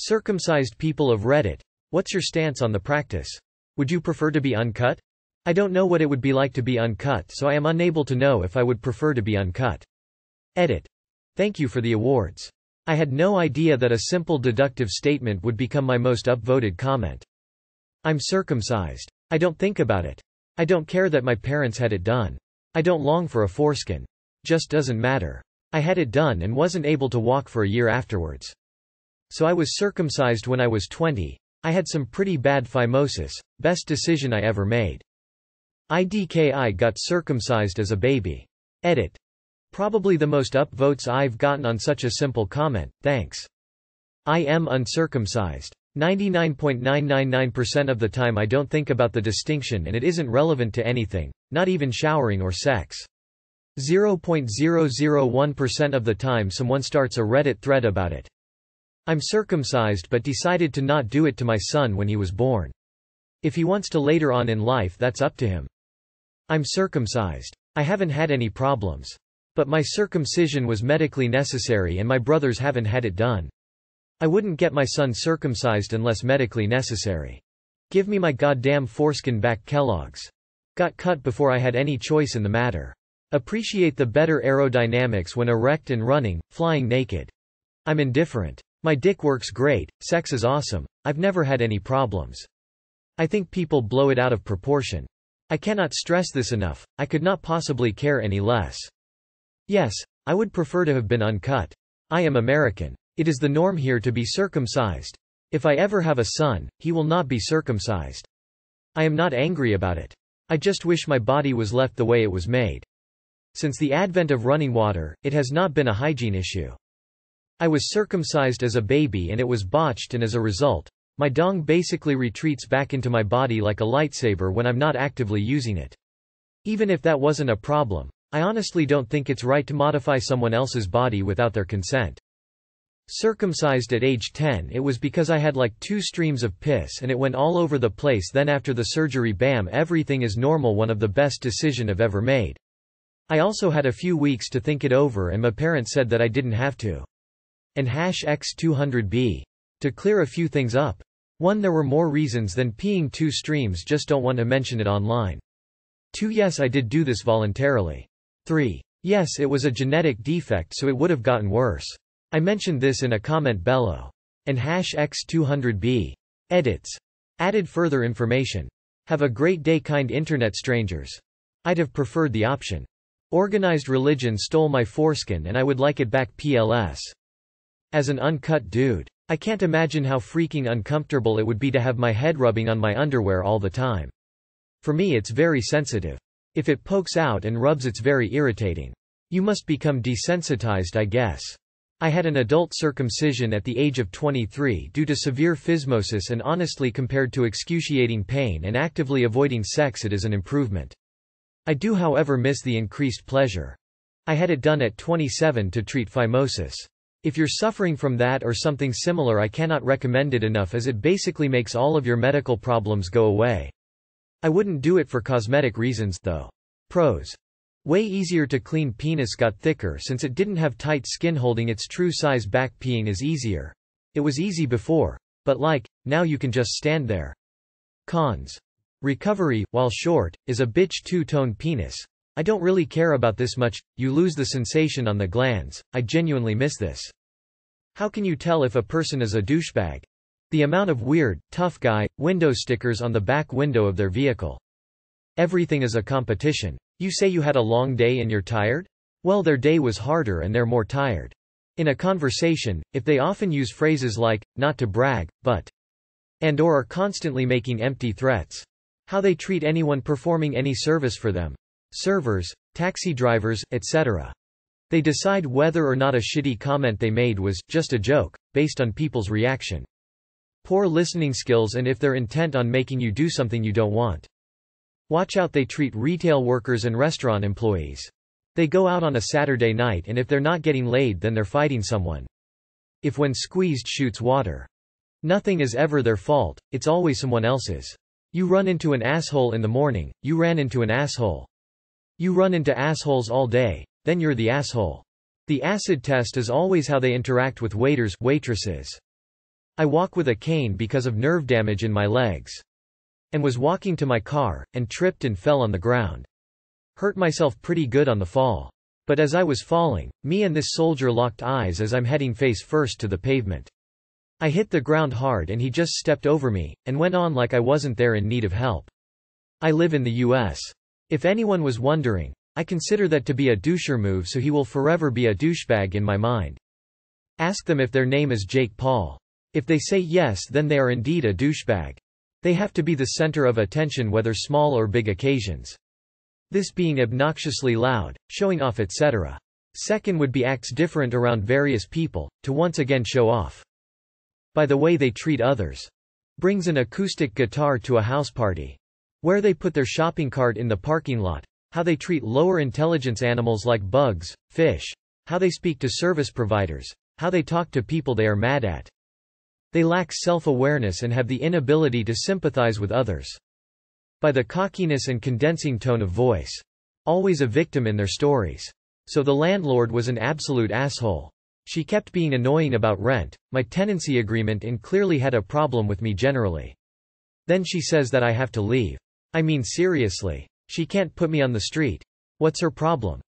Circumcised people of Reddit. What's your stance on the practice? Would you prefer to be uncut? I don't know what it would be like to be uncut, so I am unable to know if I would prefer to be uncut. Edit. Thank you for the awards. I had no idea that a simple deductive statement would become my most upvoted comment. I'm circumcised. I don't think about it. I don't care that my parents had it done. I don't long for a foreskin. Just doesn't matter. I had it done and wasn't able to walk for a year afterwards. So I was circumcised when I was 20. I had some pretty bad phimosis. Best decision I ever made. IDKI got circumcised as a baby. Edit. Probably the most upvotes I've gotten on such a simple comment, thanks. I am uncircumcised. 99.999% of the time I don't think about the distinction and it isn't relevant to anything, not even showering or sex. 0.001% of the time someone starts a Reddit thread about it. I'm circumcised but decided to not do it to my son when he was born. If he wants to later on in life, that's up to him. I'm circumcised. I haven't had any problems. But my circumcision was medically necessary and my brothers haven't had it done. I wouldn't get my son circumcised unless medically necessary. Give me my goddamn foreskin back, Kellogg's. Got cut before I had any choice in the matter. Appreciate the better aerodynamics when erect and running, flying naked. I'm indifferent. My dick works great, sex is awesome, I've never had any problems. I think people blow it out of proportion. I cannot stress this enough, I could not possibly care any less. Yes, I would prefer to have been uncut. I am American. It is the norm here to be circumcised. If I ever have a son, he will not be circumcised. I am not angry about it. I just wish my body was left the way it was made. Since the advent of running water, it has not been a hygiene issue. I was circumcised as a baby and it was botched, and as a result, my dong basically retreats back into my body like a lightsaber when I'm not actively using it. Even if that wasn't a problem, I honestly don't think it's right to modify someone else's body without their consent. Circumcised at age 10, it was because I had like 2 streams of piss and it went all over the place. Then after the surgery, bam, everything is normal. One of the best decisions I've ever made. I also had a few weeks to think it over and my parents said that I didn't have to. And #X200B. To clear a few things up. 1. There were more reasons than peeing 2 streams, just don't want to mention it online. 2. Yes, I did do this voluntarily. 3. Yes, it was a genetic defect, so it would have gotten worse. I mentioned this in a comment below. And #X200B. Edits. Added further information. Have a great day, kind internet strangers. I'd have preferred the option. Organized religion stole my foreskin and I would like it back, PLS. As an uncut dude, I can't imagine how freaking uncomfortable it would be to have my head rubbing on my underwear all the time. For me, it's very sensitive. If it pokes out and rubs, it's very irritating. You must become desensitized, I guess. I had an adult circumcision at the age of 23 due to severe phimosis, and honestly, compared to excruciating pain and actively avoiding sex, it is an improvement. I do, however, miss the increased pleasure. I had it done at 27 to treat phimosis. If you're suffering from that or something similar, I cannot recommend it enough, as it basically makes all of your medical problems go away. I wouldn't do it for cosmetic reasons, though. Pros. Way easier to clean. Penis got thicker since it didn't have tight skin holding its true size back. Peeing is easier. It was easy before. But now you can just stand there. Cons. Recovery, while short, is a bitch. 2-tone penis. I don't really care about this much. You lose the sensation on the glands. I genuinely miss this. How can you tell if a person is a douchebag? The amount of weird, tough guy window stickers on the back window of their vehicle. Everything is a competition. You say you had a long day and you're tired? Well, their day was harder and they're more tired. In a conversation, if they often use phrases like, not to brag, but, and/or are constantly making empty threats. How they treat anyone performing any service for them. Servers, taxi drivers, etc. They decide whether or not a shitty comment they made was just a joke, based on people's reaction. Poor listening skills, and if they're intent on making you do something you don't want. Watch out, they treat retail workers and restaurant employees. They go out on a Saturday night and if they're not getting laid, then they're fighting someone. If when squeezed shoots water. Nothing is ever their fault, it's always someone else's. You run into an asshole in the morning, you ran into an asshole. You run into assholes all day, then you're the asshole. The acid test is always how they interact with waiters, waitresses. I walk with a cane because of nerve damage in my legs. And was walking to my car, and tripped and fell on the ground. Hurt myself pretty good on the fall. But as I was falling, me and this soldier locked eyes as I'm heading face first to the pavement. I hit the ground hard and he just stepped over me, and went on like I wasn't there in need of help. I live in the US. If anyone was wondering, I consider that to be a doucher move, so he will forever be a douchebag in my mind. Ask them if their name is Jake Paul. If they say yes, then they are indeed a douchebag. They have to be the center of attention whether small or big occasions. This being obnoxiously loud, showing off etc. Second would be acts different around various people, to once again show off. By the way they treat others. Brings an acoustic guitar to a house party. Where they put their shopping cart in the parking lot. How they treat lower intelligence animals like bugs, fish. How they speak to service providers. How they talk to people they are mad at. They lack self-awareness and have the inability to sympathize with others. By the cockiness and condensing tone of voice. Always a victim in their stories. So the landlord was an absolute asshole. She kept being annoying about rent, my tenancy agreement, and clearly had a problem with me generally. Then she says that I have to leave. I mean seriously. She can't put me on the street. What's her problem?